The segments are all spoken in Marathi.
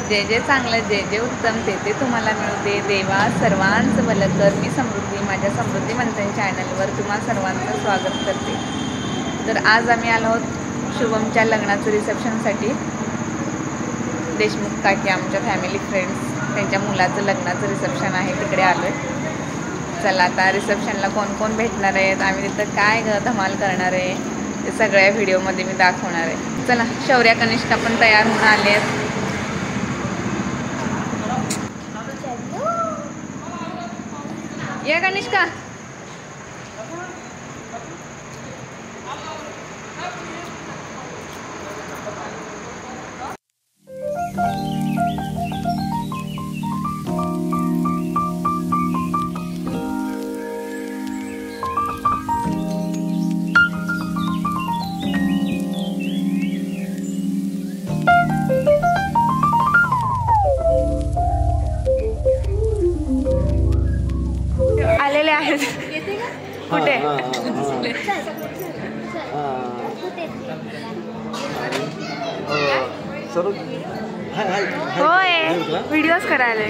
जे जे चांगलं जे जे उत्तम ते ते तुम्हाला मिळू दे. देवा सर्वांचं भलं कर. मी समृद्धी माझ्या समृद्धी मंथन चॅनलवर तुम्हा सर्वांचं स्वागत करते. तर आज आम्ही आलो आहोत शुभमच्या लग्नाचं रिसेप्शनसाठी. देशमुख काकी आमच्या फॅमिली फ्रेंड्स त्यांच्या मुलाचं लग्नाचं रिसेप्शन आहे, तिकडे आलो आहे. चला आता रिसेप्शनला कोण कोण भेटणार आहेत, आम्ही तिथं काय धमाल करणार आहे ते सगळ्या व्हिडिओमध्ये मी दाखवणार आहे. चला शौर्या कनिष्का पण तयार होऊन आले आहेत. या कनिष्का. आलेले आहेत कुठे? होय व्हिडिओज करायला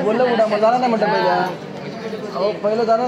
बोललं कुठं जाणार नाही म्हटलं पहिलं जाणार.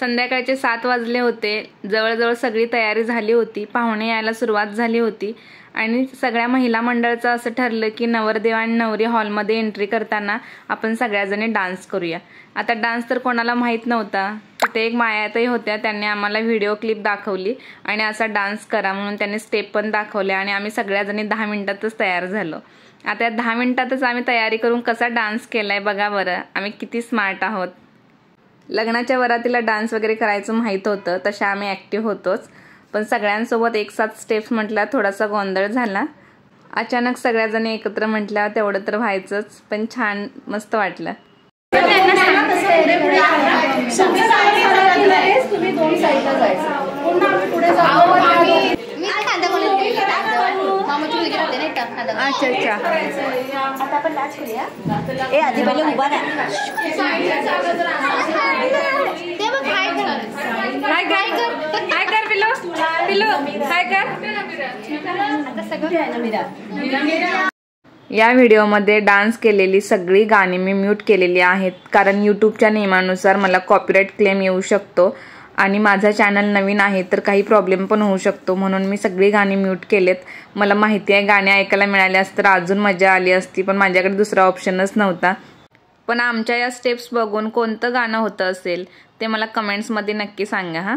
संध्याकाळचे 7 वाजले होते. जवळजवळ सगळी तयारी झाली होती. पाहुणे यायला सुरुवात झाली होती आणि सगळ्या महिला मंडळाचं असं ठरलं की नवरदेव आणि नवरी हॉलमध्ये एंट्री करताना आपण सगळ्याजणी डान्स करूया. आता डान्स तर कोणाला माहीत नव्हता. तिथे एक मायाताई होत्या, त्यांनी आम्हाला व्हिडिओ क्लिप दाखवली आणि असा डान्स करा म्हणून त्यांनी स्टेप पण दाखवल्या आणि आम्ही सगळ्याजणी 10 मिनिटातच तयार झालो. आता 10 मिनिटातच आम्ही तयारी करून कसा डान्स केलाय बघा बरं, आम्ही किती स्मार्ट आहोत. लग्नाच्या वरातीला डान्स वगैरे करायचं माहीत होतं, तशा आम्ही ॲक्टिव्ह होतोच. पण सगळ्यांसोबत एक साथ स्टेप्स म्हटल्या थोडासा गोंधळ झाला. अचानक सगळ्याजणी एकत्र म्हटल्या तेवढं तर व्हायचंच, पण छान मस्त वाटलं. तुम्ही 2 साईडला जायचं. पुन्हा आम्ही पुढे अच्छा अच्छा. आता आपण डान्स करूया. ए आधी पहिले उभा राहा. ते बघ हाय कर. हाय कर. हाय कर पिलो. पिलो हाय कर. आता सगळं मीरा. या व्हिडिओमध्ये डान्स केलेली सगळी गाणी मी म्यूट केलेली आहेत, कारण यूट्यूबच्या नियमानुसार मला कॉपीराइट क्लेम येऊ शकतो आणि माझा चॅनल नवीन आहे तर काही प्रॉब्लेम पण होऊ शकतो. म्हणून मी सगळी गाणी म्यूट केलेत. मला माहिती आहे गाणी ऐकायला मिळाली असतं तर अजून मजा आली असती, पण माझ्याकडे दुसरा ऑप्शनच नव्हता. पण आमच्या या स्टेप्स बघून कोणतं गाणं होतं असेल ते मला कमेंट्समध्ये नक्की सांगा हा.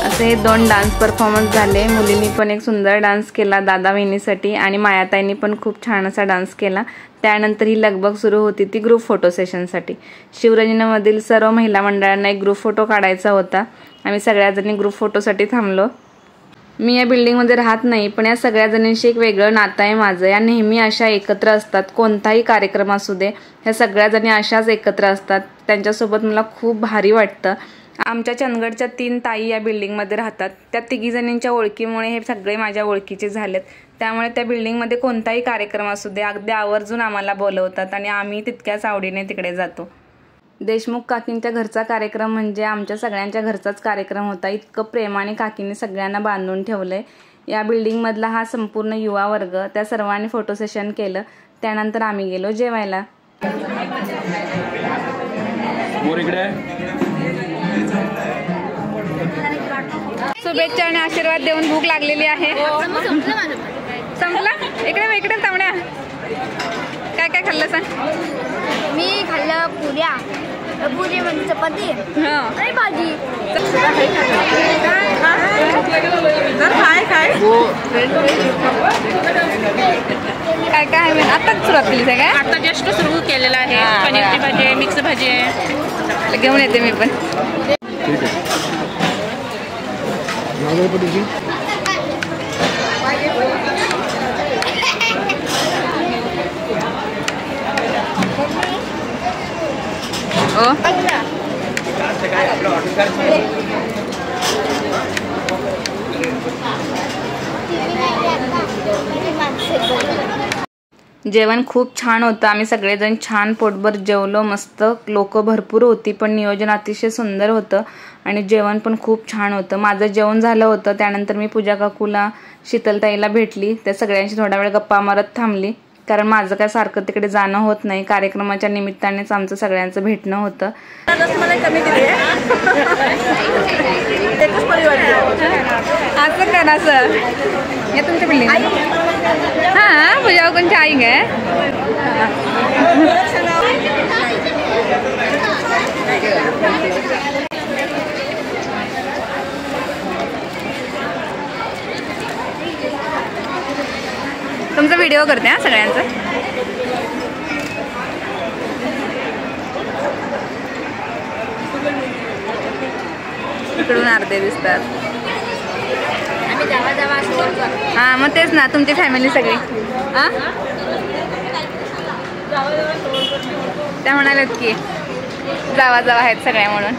असे 2 डान्स परफॉर्मन्स झाले. मुलींनी पण एक सुंदर डान्स केला दादा वहिनीसाठी आणि मायाताईंनी पण खूप छान असा डान्स केला. त्यानंतर ही लगबग सुरू होती ती ग्रुप फोटो सेशनसाठी. शिवरंजनामधील सर्व महिला मंडळांना एक ग्रुप फोटो काढायचा होता. आम्ही सगळ्याजणी ग्रुप फोटोसाठी थांबलो. मी या बिल्डिंगमध्ये राहत नाही, पण या सगळ्या जणींशी एक वेगळं नातं आहे माझं. या नेहमी अशा एकत्र असतात, कोणताही कार्यक्रम असू दे ह्या सगळ्या जणी अशाच एकत्र असतात. त्यांच्यासोबत मला खूप भारी वाटतं. आमच्या चंदगडच्या 3 ताई या बिल्डिंगमध्ये राहतात. त्या 3 जणींच्या ओळखीमुळे हे सगळे माझ्या ओळखीचे झालेत. त्यामुळे त्या बिल्डिंगमध्ये कोणताही कार्यक्रम असू दे अगदी आवर्जून आम्हाला बोलवतात आणि आम्ही तितक्याच आवडीने तिकडे जातो. देशमुख काकींच्या घरचा कार्यक्रम म्हणजे आमच्या सगळ्यांच्या घरचाच कार्यक्रम होता. इतकं प्रेमाने काकींनी सगळ्यांना बांधून ठेवलंय. या बिल्डिंगमधला हा संपूर्ण युवा वर्ग त्या सर्वांनी फोटो सेशन केलं. त्यानंतर आम्ही गेलो जेवायला. शुभेच्छा आणि आशीर्वाद देऊन भूक लागलेली आहे. संपला? इकडे तांबड्या काय काय खाल्लं सांग. मी खाल्लं पुरी म्हणजे चपाती आणि भाजी. काय काय आहे आताच सुरुवात केली आहे. काय आता जस्ट सुरू केलेलं आहे. पनीरची भाजी आहे, मिक्स भाजी आहे. घेऊन येते मी पण. जेवण खूप छान होतं. आम्ही सगळेजण छान पोटभर जेवलो. मस्त लोक भरपूर होती, पण नियोजन अतिशय सुंदर होतं आणि जेवण पण खूप छान होतं. माझं जेवण झालं होतं. त्यानंतर मी पूजा काकूला शीतलताईला भेटली. त्या सगळ्यांशी थोडा वेळ गप्पा मारत थांबली, कारण माझं काय सारखं तिकडे जाणं होत नाही. कार्यक्रमाच्या निमित्तानेच आमचं सगळ्यांचं भेटणं होतं. असं करा सर, या तुमच्या बिल्डिंग. हां पूजा काकूंची आई काय. तुमचा व्हिडिओ करते हा सगळ्यांचा. इकडून अर्धे दिसतात. हां मग तेच ना, तुमची फॅमिली सगळी. हां त्या म्हणाल्यात की जावा आहेत सगळ्या म्हणून.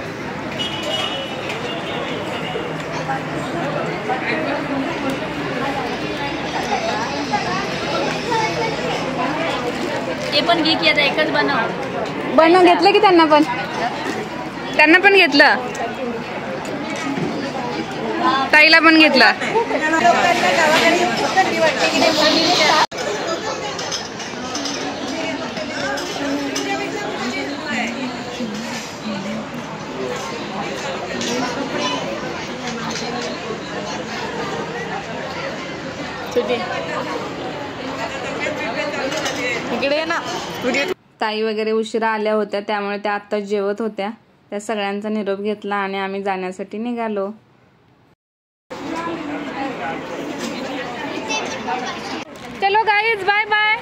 ते पण घे की आता एकच बनव घेतलं की त्यांना पण घेतलं. ताईला पण घेतलं. इकडे ना. ताई वगैरे उशिरा आल्या होत्या, त्यामुळे त्या आत्ताच जेवत होत्या. त्या सगळ्यांचा निरोप घेतला आणि आम्ही जाण्यासाठी निघालो. चलो गाईज, बाय बाय.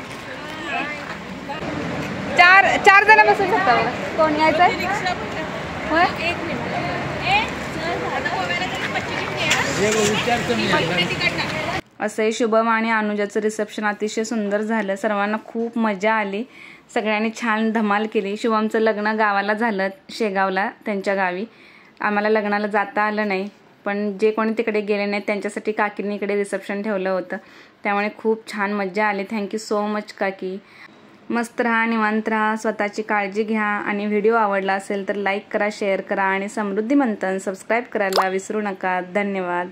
4 जण बसू शकता. कोण यायचं? असं शुभम आणि अनुजाचं रिसेप्शन अतिशय सुंदर झालं. सर्वांना खूप मजा आली. सगळ्यांनी छान धमाल केली. शुभमचं लग्न गावाला झालं, शेगावला त्यांच्या गावी. आम्हाला लग्नाला जाता आलं नाही, पण जे कोणी तिकडे गेले नाहीत त्यांच्यासाठी काकींनी इकडे रिसेप्शन ठेवलं होतं. त्यामुळे खूप छान मजा आली. थँक्यू सो मच काकी. मस्त राहा, निवांत राहा, स्वतःची काळजी घ्या आणि व्हिडिओ आवडला असेल तर लाईक करा, शेअर करा आणि समृद्धी मंथन सबस्क्राईब करायला विसरू नका. धन्यवाद.